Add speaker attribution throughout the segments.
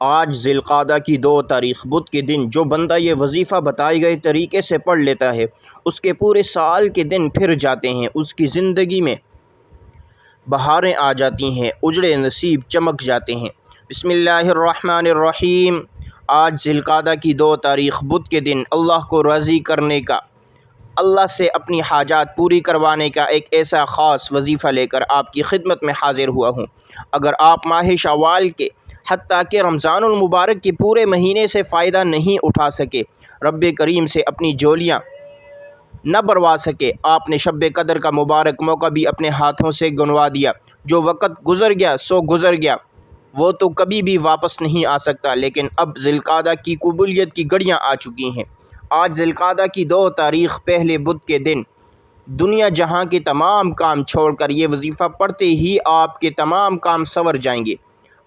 Speaker 1: آج ذی القعدہ کی 2 تاریخ بدھ کے دن جو بندہ یہ وظیفہ بتائے گئے طریقے سے پڑھ لیتا ہے اس کے پورے سال کے دن پھر جاتے ہیں، اس کی زندگی میں بہاریں آ جاتی ہیں، اجڑے نصیب چمک جاتے ہیں۔ بسم اللہ الرحمن الرحیم۔ آج ذی القعدہ کی 2 تاریخ بدھ کے دن اللہ کو راضی کرنے کا، اللہ سے اپنی حاجات پوری کروانے کا ایک ایسا خاص وظیفہ لے کر آپ کی خدمت میں حاضر ہوا ہوں۔ اگر آپ ماہ شوال کے حتیٰ کہ رمضان المبارک کے پورے مہینے سے فائدہ نہیں اٹھا سکے، رب کریم سے اپنی جولیاں نہ بھروا سکے، آپ نے شب قدر کا مبارک موقع بھی اپنے ہاتھوں سے گنوا دیا۔ جو وقت گزر گیا سو گزر گیا، وہ تو کبھی بھی واپس نہیں آ سکتا، لیکن اب ذی القعدہ کی قبولیت کی گھڑیاں آ چکی ہیں۔ آج ذی القعدہ کی 2 تاریخ پہلے بدھ کے دن دنیا جہاں کے تمام کام چھوڑ کر یہ وظیفہ پڑھتے ہی آپ کے تمام کام سنور جائیں گے۔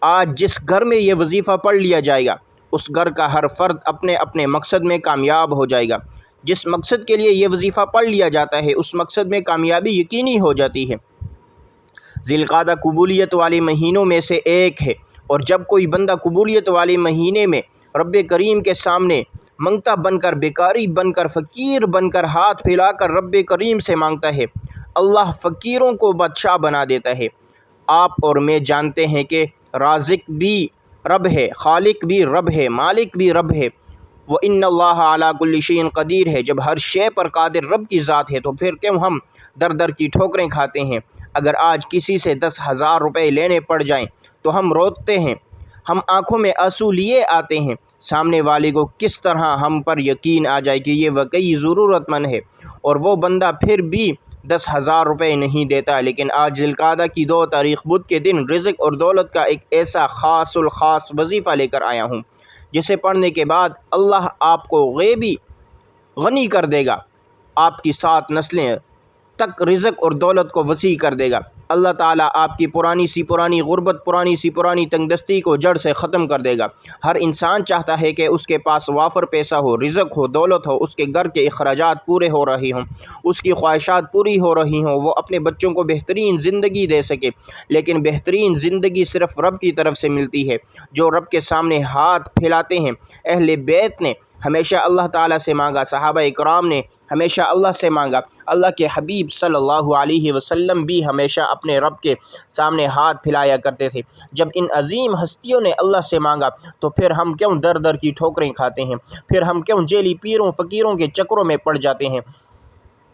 Speaker 1: آج جس گھر میں یہ وظیفہ پڑھ لیا جائے گا اس گھر کا ہر فرد اپنے اپنے مقصد میں کامیاب ہو جائے گا۔ جس مقصد کے لیے یہ وظیفہ پڑھ لیا جاتا ہے اس مقصد میں کامیابی یقینی ہو جاتی ہے۔ ذی القعدہ قبولیت والے مہینوں میں سے ایک ہے، اور جب کوئی بندہ قبولیت والے مہینے میں رب کریم کے سامنے منگتا بن کر، بیکاری بن کر، فقیر بن کر، ہاتھ پھیلا کر رب کریم سے مانگتا ہے، اللہ فقیروں کو بادشاہ بنا دیتا ہے۔ آپ اور میں جانتے ہیں کہ رازق بھی رب ہے، خالق بھی رب ہے، مالک بھی رب ہے۔ وَإِنَّ اللَّهَ عَلَىٰ كُلِّ شَيْءٍ قدیر ہے۔ جب ہر شے پر قادر رب کی ذات ہے تو پھر کیوں ہم در در کی ٹھوکریں کھاتے ہیں؟ اگر آج کسی سے 10,000 روپے لینے پڑ جائیں تو ہم روتے ہیں، ہم آنکھوں میں آنسو لیے آتے ہیں۔ سامنے والے کو کس طرح ہم پر یقین آ جائے کہ یہ واقعی ضرورت مند ہے، اور وہ بندہ پھر بھی 10,000 روپے نہیں دیتا۔ لیکن آج ذی القعدہ کی 2 تاریخ بدھ کے دن رزق اور دولت کا ایک ایسا خاص الخاص وظیفہ لے کر آیا ہوں جسے پڑھنے کے بعد اللہ آپ کو غیبی غنی کر دے گا، آپ کی 7 نسلیں تک رزق اور دولت کو وسیع کر دے گا۔ اللہ تعالیٰ آپ کی پرانی سی پرانی غربت، پرانی سی پرانی تنگ دستی کو جڑ سے ختم کر دے گا۔ ہر انسان چاہتا ہے کہ اس کے پاس وافر پیسہ ہو، رزق ہو، دولت ہو، اس کے گھر کے اخراجات پورے ہو رہے ہوں، اس کی خواہشات پوری ہو رہی ہوں، وہ اپنے بچوں کو بہترین زندگی دے سکے۔ لیکن بہترین زندگی صرف رب کی طرف سے ملتی ہے، جو رب کے سامنے ہاتھ پھیلاتے ہیں۔ اہل بیت نے ہمیشہ اللہ تعالیٰ سے مانگا، صحابہ اکرام نے ہمیشہ اللہ سے مانگا، اللہ کے حبیب صلی اللہ علیہ وسلم بھی ہمیشہ اپنے رب کے سامنے ہاتھ پھیلایا کرتے تھے۔ جب ان عظیم ہستیوں نے اللہ سے مانگا تو پھر ہم کیوں در در کی ٹھوکریں کھاتے ہیں؟ پھر ہم کیوں جیلی پیروں فقیروں کے چکروں میں پڑ جاتے ہیں؟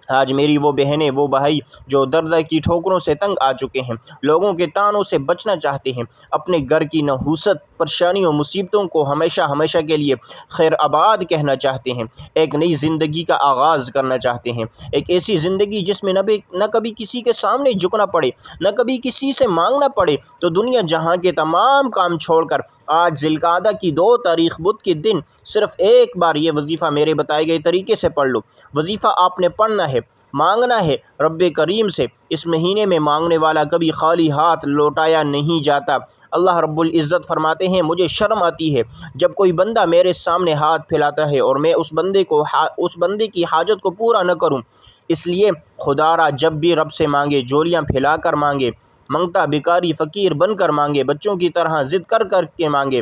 Speaker 1: آج میری وہ بہنیں، وہ بھائی جو در در کی ٹھوکروں سے تنگ آ چکے ہیں، لوگوں کے طعنوں سے بچنا چاہتے ہیں، اپنے گھر کی نحوست، پریشانیوں، مصیبتوں کو ہمیشہ ہمیشہ کے لیے خیر آباد کہنا چاہتے ہیں، ایک نئی زندگی کا آغاز کرنا چاہتے ہیں، ایک ایسی زندگی جس میں نہ کبھی کسی کے سامنے جھکنا پڑے، نہ کبھی کسی سے مانگنا پڑے، تو دنیا جہاں کے تمام کام چھوڑ کر آج ذی القعدہ کی 2 تاریخ بدھ کے دن صرف ایک بار یہ وظیفہ میرے بتائے گئے طریقے سے پڑھ لو۔ وظیفہ آپ نے پڑھنا ہے، مانگنا ہے رب کریم سے۔ اس مہینے میں مانگنے والا کبھی خالی ہاتھ لوٹایا نہیں جاتا۔ اللہ رب العزت فرماتے ہیں، مجھے شرم آتی ہے جب کوئی بندہ میرے سامنے ہاتھ پھیلاتا ہے اور میں اس بندے کی حاجت کو پورا نہ کروں۔ اس لیے خدا را جب بھی رب سے مانگے، جولیاں پھیلا کر مانگے، منگتا بیکاری فقیر بن کر مانگے، بچوں کی طرح ضد کر کر کے مانگے۔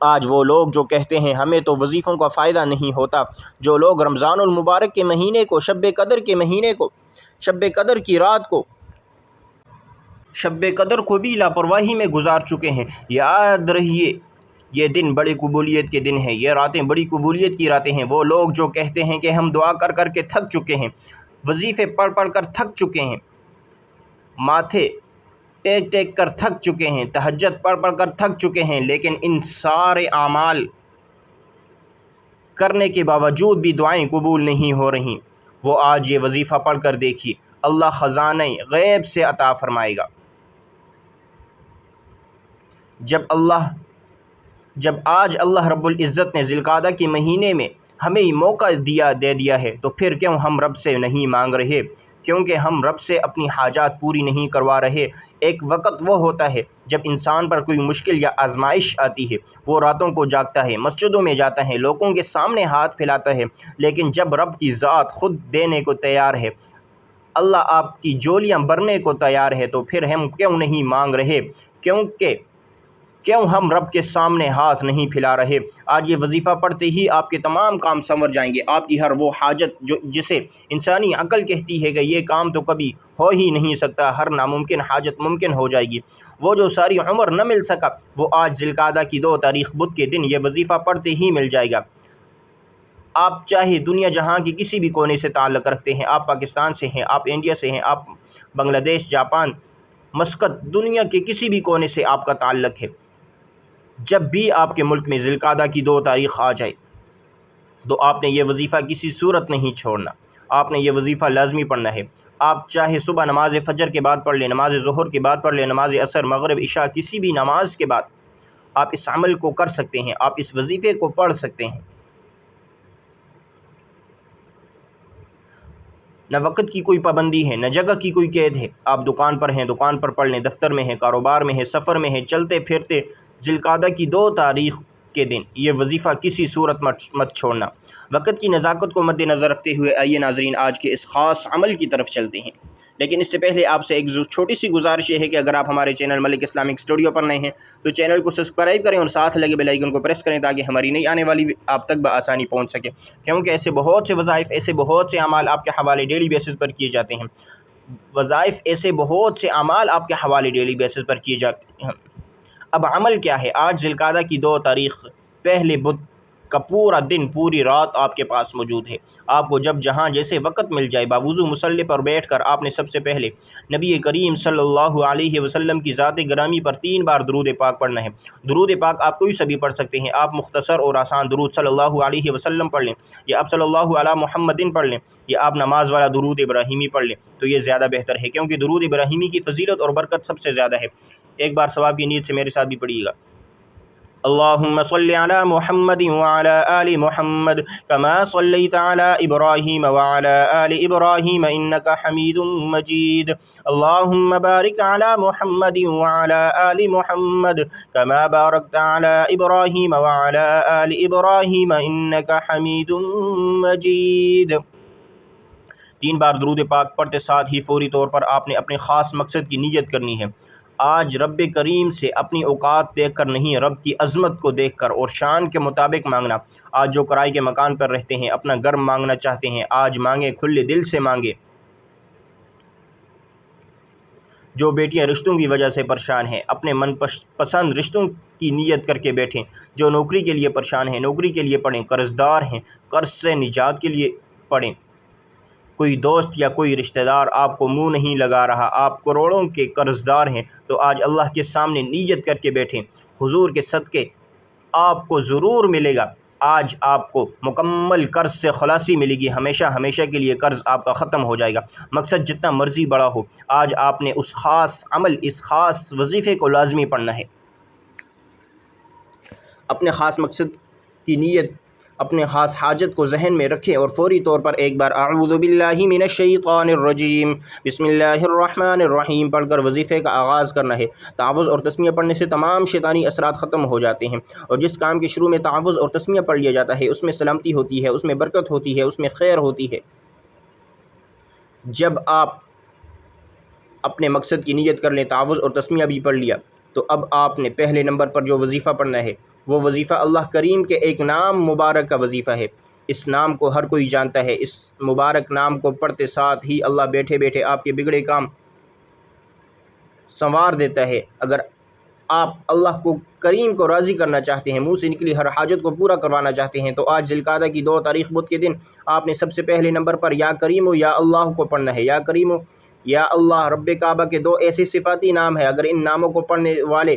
Speaker 1: آج وہ لوگ جو کہتے ہیں ہمیں تو وظیفوں کا فائدہ نہیں ہوتا، جو لوگ رمضان المبارک کے مہینے کو، شب قدر کے مہینے کو، شب قدر کی رات کو، شب قدر کو بھی لاپرواہی میں گزار چکے ہیں، یاد رہیے یہ دن بڑی قبولیت کے دن ہیں، یہ راتیں بڑی قبولیت کی راتیں ہیں۔ وہ لوگ جو کہتے ہیں کہ ہم دعا کر کر کے تھک چکے ہیں، وظیفے پڑھ پڑھ کر تھک چکے ہیں، ماتھے ٹیک ٹیک کر تھک چکے ہیں، تہجد پڑھ پڑھ کر تھک چکے ہیں، لیکن ان سارے اعمال کرنے کے باوجود بھی دعائیں قبول نہیں ہو رہی، وہ آج یہ وظیفہ پڑھ کر دیکھیے، اللہ خزانہ غیب سے عطا فرمائے گا۔ جب آج اللہ رب العزت نے ذی القعدہ کے مہینے میں ہمیں موقع دے دیا ہے تو پھر کیوں ہم رب سے نہیں مانگ رہے؟ کیونکہ ہم رب سے اپنی حاجات پوری نہیں کروا رہے۔ ایک وقت وہ ہوتا ہے جب انسان پر کوئی مشکل یا آزمائش آتی ہے، وہ راتوں کو جاگتا ہے، مسجدوں میں جاتا ہے، لوگوں کے سامنے ہاتھ پھیلاتا ہے، لیکن جب رب کی ذات خود دینے کو تیار ہے، اللہ آپ کی جولیاں بھرنے کو تیار ہے، تو پھر ہم کیوں نہیں مانگ رہے؟ کیوں ہم رب کے سامنے ہاتھ نہیں پھیلا رہے؟ آج یہ وظیفہ پڑھتے ہی آپ کے تمام کام سنور جائیں گے۔ آپ کی ہر وہ حاجت جسے انسانی عقل کہتی ہے کہ یہ کام تو کبھی ہو ہی نہیں سکتا، ہر ناممکن حاجت ممکن ہو جائے گی۔ وہ جو ساری عمر نہ مل سکا، وہ آج ذی القعدہ کی 2 تاریخ بدھ کے دن یہ وظیفہ پڑھتے ہی مل جائے گا۔ آپ چاہے دنیا جہاں کی کسی بھی کونے سے تعلق رکھتے ہیں، آپ پاکستان سے ہیں، آپ انڈیا سے ہیں، آپ بنگلہ دیش، جاپان، مسقط، دنیا کے کسی بھی کونے سے آپ کا تعلق ہے، جب بھی آپ کے ملک میں ذی القعدہ کی 2 تاریخ آ جائے تو آپ نے یہ وظیفہ کسی صورت نہیں چھوڑنا، آپ نے یہ وظیفہ لازمی پڑھنا ہے۔ آپ چاہے صبح نماز فجر کے بعد پڑھ لیں، نماز ظہر کے بعد پڑھ لیں، نماز عصر، مغرب، عشاء، کسی بھی نماز کے بعد آپ اس عمل کو کر سکتے ہیں، آپ اس وظیفے کو پڑھ سکتے ہیں۔ نہ وقت کی کوئی پابندی ہے، نہ جگہ کی کوئی قید ہے۔ آپ دکان پر ہیں، دکان پر پڑھ لیں، دفتر میں ہیں، کاروبار میں ہیں، سفر میں ہیں، چلتے پھرتے ذی القعدہ کی 2 تاریخ کے دن یہ وظیفہ کسی صورت مت چھوڑنا۔ وقت کی نزاکت کو مد نظر رکھتے ہوئے آئیے ناظرین آج کے اس خاص عمل کی طرف چلتے ہیں، لیکن اس سے پہلے آپ سے ایک چھوٹی سی گزارش یہ ہے کہ اگر آپ ہمارے چینل ملک اسلامک اسٹوڈیو پر نئے ہیں تو چینل کو سبسکرائب کریں اور ساتھ لگے بیل آئیکن کو پریس کریں تاکہ ہماری نئی آنے والی آپ تک بآسانی پہنچ سکے، کیونکہ ایسے بہت سے وظائف، ایسے بہت سے اعمال آپ کے حوالے ڈیلی بیسس پر کیے جاتے ہیں، وظائف ایسے بہت سے اعمال آپ کے حوالے ڈیلی بیسس پر کیے جاتے ہیں۔ اب عمل کیا ہے؟ آج ذی القعدہ کی 2 تاریخ پہلے بدھ کا پورا دن، پوری رات آپ کے پاس موجود ہے۔ آپ کو جب جہاں جیسے وقت مل جائے، باوضو مصلی پر بیٹھ کر آپ نے سب سے پہلے نبی کریم صلی اللہ علیہ وسلم کی ذات گرامی پر 3 بار درود پاک پڑھنا ہے۔ درود پاک آپ کوئی سا بھی پڑھ سکتے ہیں، آپ مختصر اور آسان درود صلی اللہ علیہ وسلم پڑھ لیں، یا آپ صلی اللہ علی محمدin پڑھ لیں، یا آپ نماز والا درود ابراہیمی پڑھ لیں تو یہ زیادہ بہتر ہے، کیونکہ درود ابراہیمی کی فضیلت اور برکت سب سے زیادہ ہے۔ ایک بار ثواب کی نیت سے میرے ساتھ بھی پڑھیے گا۔ اللهم صل على محمد وعلى آل محمد كما صليت على إبراهيم وعلى آل إبراهيم إنك حميد مجيد اللهم بارك على محمد وعلى آل محمد كما باركت على إبراهيم وعلى آل إبراهيم إنك حميد مجيد۔ 3 بار درود پاک پڑھتے ساتھ ہی فوری طور پر آپ نے اپنے خاص مقصد کی نیت کرنی ہے۔ آج رب کریم سے اپنی اوقات دیکھ کر نہیں، رب کی عظمت کو دیکھ کر اور شان کے مطابق مانگنا۔ آج جو کرائے کے مکان پر رہتے ہیں، اپنا گھر مانگنا چاہتے ہیں، آج مانگیں، کھلے دل سے مانگیں۔ جو بیٹیاں رشتوں کی وجہ سے پریشان ہیں، اپنے من پسند رشتوں کی نیت کر کے بیٹھیں۔ جو نوکری کے لیے پریشان ہیں، نوکری کے لیے پڑھیں۔ قرض دار ہیں، قرض سے نجات کے لیے پڑھیں۔ کوئی دوست یا کوئی رشتہ دار آپ کو منہ نہیں لگا رہا، آپ کروڑوں کے قرض دار ہیں، تو آج اللہ کے سامنے نیت کر کے بیٹھیں، حضور کے صدقے آپ کو ضرور ملے گا۔ آج آپ کو مکمل قرض سے خلاصی ملے گی، ہمیشہ ہمیشہ کے لیے قرض آپ کا ختم ہو جائے گا۔ مقصد جتنا مرضی بڑا ہو، آج آپ نے اس خاص عمل، اس خاص وظیفے کو لازمی پڑھنا ہے۔ اپنے خاص مقصد کی نیت، اپنے خاص حاجت کو ذہن میں رکھیں اور فوری طور پر ایک بار اعوذ باللہ من الشیطان الرجیم بسم اللہ الرحمن الرحیم پڑھ کر وظیفے کا آغاز کرنا ہے۔ تعوذ اور تسمیہ پڑھنے سے تمام شیطانی اثرات ختم ہو جاتے ہیں، اور جس کام کے شروع میں تعوذ اور تسمیہ پڑھ لیا جاتا ہے اس میں سلامتی ہوتی ہے، اس میں برکت ہوتی ہے، اس میں خیر ہوتی ہے۔ جب آپ اپنے مقصد کی نیت کر لیں، تعوذ اور تسمیہ بھی پڑھ لیا، تو اب آپ نے پہلے نمبر پر جو وظیفہ پڑھنا ہے وہ وظیفہ اللہ کریم کے ایک نام مبارک کا وظیفہ ہے۔ اس نام کو ہر کوئی جانتا ہے، اس مبارک نام کو پڑھتے ساتھ ہی اللہ بیٹھے بیٹھے آپ کے بگڑے کام سنوار دیتا ہے۔ اگر آپ اللہ کو کریم کو راضی کرنا چاہتے ہیں، منہ سے نکلی ہر حاجت کو پورا کروانا چاہتے ہیں، تو آج ذی القعدہ کی 2 تاریخ بدھ کے دن آپ نے سب سے پہلے نمبر پر یا کریم یا اللہ کو پڑھنا ہے۔ یا کریم یا اللہ، رب کعبہ کے 2 ایسے صفاتی نام ہیں، اگر ان ناموں کو پڑھنے والے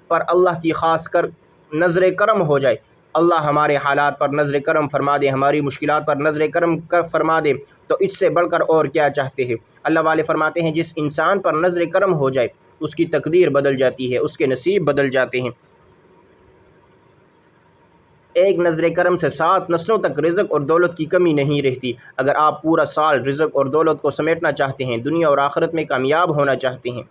Speaker 1: پر اللہ کی خاص کر نظر کرم ہو جائے، اللہ ہمارے حالات پر نظر کرم فرما دے، ہماری مشکلات پر نظر کرم فرما دے، تو اس سے بڑھ کر اور کیا چاہتے ہیں؟ اللہ والے فرماتے ہیں جس انسان پر نظر کرم ہو جائے اس کی تقدیر بدل جاتی ہے، اس کے نصیب بدل جاتے ہیں۔ ایک نظر کرم سے 7 نسلوں تک رزق اور دولت کی کمی نہیں رہتی۔ اگر آپ پورا سال رزق اور دولت کو سمیٹنا چاہتے ہیں، دنیا اور آخرت میں کامیاب ہونا چاہتے ہیں،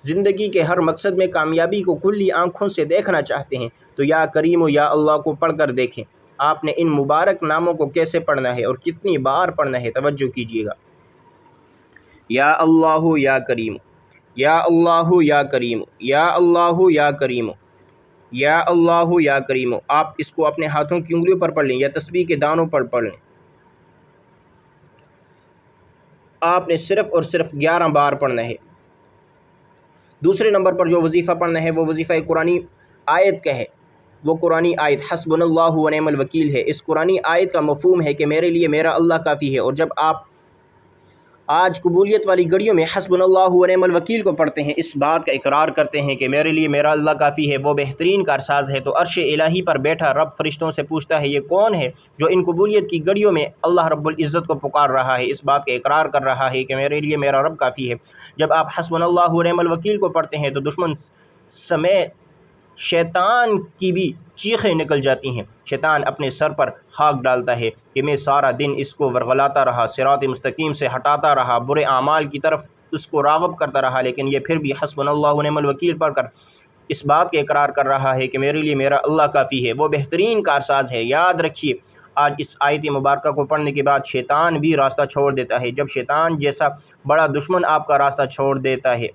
Speaker 1: زندگی کے ہر مقصد میں کامیابی کو کھلی آنکھوں سے دیکھنا چاہتے ہیں، تو یا کریم یا اللہ کو پڑھ کر دیکھیں۔ آپ نے ان مبارک ناموں کو کیسے پڑھنا ہے اور کتنی بار پڑھنا ہے، توجہ کیجیے گا۔ یا اللہ یا کریم، یا اللہ یا کریم، یا اللہ یا کریم، یا اللہ یا کریم، آپ اس کو اپنے ہاتھوں کی انگلیوں پر پڑھ لیں یا تسبیح کے دانوں پر پڑھ لیں۔ آپ نے صرف اور صرف 11 بار پڑھنا ہے۔ دوسرے نمبر پر جو وظیفہ پڑھنا ہے وہ وظیفہ قرآنی آیت کا ہے۔ وہ قرآنی آیت حسبنا اللہ و نعم الوکیل ہے۔ اس قرآنی آیت کا مفہوم ہے کہ میرے لیے میرا اللہ کافی ہے، اور جب آپ آج قبولیت والی گھڑیوں میں حسبنا اللہ و نعم الوکیل کو پڑھتے ہیں، اس بات کا اقرار کرتے ہیں کہ میرے لیے میرا اللہ کافی ہے، وہ بہترین کارساز ہے، تو عرش الہی پر بیٹھا رب فرشتوں سے پوچھتا ہے یہ کون ہے جو ان قبولیت کی گھڑیوں میں اللہ رب العزت کو پکار رہا ہے، اس بات کا اقرار کر رہا ہے کہ میرے لیے میرا رب کافی ہے۔ جب آپ حسبنا اللہ و نعم الوکیل کو پڑھتے ہیں تو دشمن سمیت شیطان کی بھی چیخیں نکل جاتی ہیں۔ شیطان اپنے سر پر خاک ڈالتا ہے کہ میں سارا دن اس کو ورغلاتا رہا، صراط مستقیم سے ہٹاتا رہا، برے اعمال کی طرف اس کو راغب کرتا رہا، لیکن یہ پھر بھی حسبنا اللہ و نعم الوکیل پڑھ کر اس بات کے اقرار کر رہا ہے کہ میرے لیے میرا اللہ کافی ہے، وہ بہترین کارساز ہے۔ یاد رکھیے، آج اس آیت مبارکہ کو پڑھنے کے بعد شیطان بھی راستہ چھوڑ دیتا ہے۔ جب شیطان جیسا بڑا دشمن آپ کا راستہ چھوڑ دیتا ہے،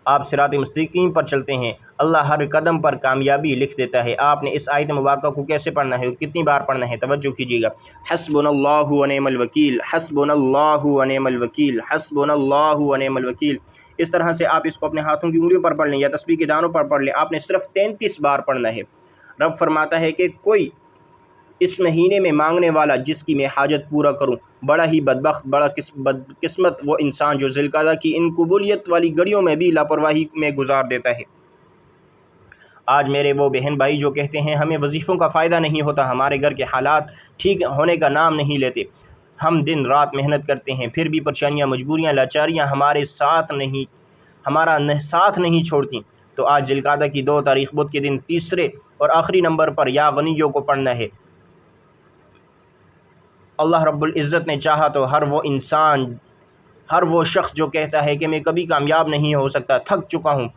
Speaker 1: آپ صراط مستقیم پر چلتے ہیں، اللہ ہر قدم پر کامیابی لکھ دیتا ہے۔ آپ نے اس آیت مبارکہ کو کیسے پڑھنا ہے اور کتنی بار پڑھنا ہے، توجہ کیجیے گا۔ حسبنا اللہ و نعم الوکیل، حسبنا اللہ و نعم الوکیل، حسبنا اللہ و نعم الوکیل۔ اس طرح سے آپ اس کو اپنے ہاتھوں کی انگلیوں پر پڑھ لیں یا تسبیح کے دانوں پر پڑھ لیں۔ آپ نے صرف 33 بار پڑھنا ہے۔ رب فرماتا ہے کہ کوئی اس مہینے میں مانگنے والا جس کی میں حاجت پورا کروں، بڑا ہی بدبخت، بڑا بدقسمت وہ انسان جو ذوالقعدہ کی ان قبولیت والی گھڑیوں میں بھی لاپرواہی میں گزار دیتا ہے۔ آج میرے وہ بہن بھائی جو کہتے ہیں ہمیں وظیفوں کا فائدہ نہیں ہوتا، ہمارے گھر کے حالات ٹھیک ہونے کا نام نہیں لیتے، ہم دن رات محنت کرتے ہیں، پھر بھی پریشانیاں، مجبوریاں، لاچاریاں ہمارا ساتھ نہیں چھوڑتی، تو آج ذوالقعدہ کی 2 تاریخ بدھ کے دن تیسرے اور آخری نمبر پر یا غنیوں کو پڑھنا ہے۔ اللہ رب العزت نے چاہا تو ہر وہ انسان، ہر وہ شخص جو کہتا ہے کہ میں کبھی کامیاب نہیں ہو سکتا، تھک چکا ہوں،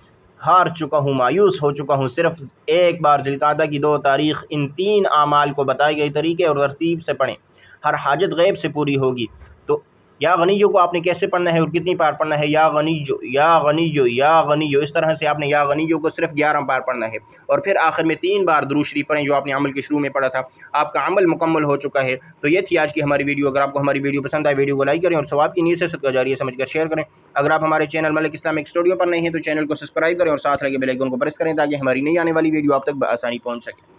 Speaker 1: ہار چکا ہوں، مایوس ہو چکا ہوں، صرف ایک بار ذوالقعدہ کی 2 تاریخ ان 3 اعمال کو بتائے گئے طریقے اور ترتیب سے پڑھیں، ہر حاجت غیب سے پوری ہوگی۔ تو یا غنیوں کو آپ نے کیسے پڑھنا ہے اور کتنی بار پڑھنا ہے؟ یا غنیو یا غنیو یا غنیو، اس طرح سے آپ نے یا غنیو کو صرف 11 بار پڑھنا ہے، اور پھر آخر میں 3 بار درود شریف پڑھیں جو آپ نے عمل کے شروع میں پڑھا تھا۔ آپ کا عمل مکمل ہو چکا ہے۔ تو یہ تھی آج کی ہماری ویڈیو۔ اگر آپ کو ہماری ویڈیو پسند آئے، ویڈیو کو لائک کریں اور ثواب کی نیت سے صدقہ جاریہ سمجھ کر شیئر کریں۔ اگر آپ ہمارے چینل ملک اسلامک اسٹوڈیو پر نئے ہیں تو چینل کو سبسکرائب کریں اور ساتھ لگے بیل آئیکن کو پریس کریں تاکہ ہماری نئی آنے والی ویڈیو آپ تک بآسانی پہنچ سکے۔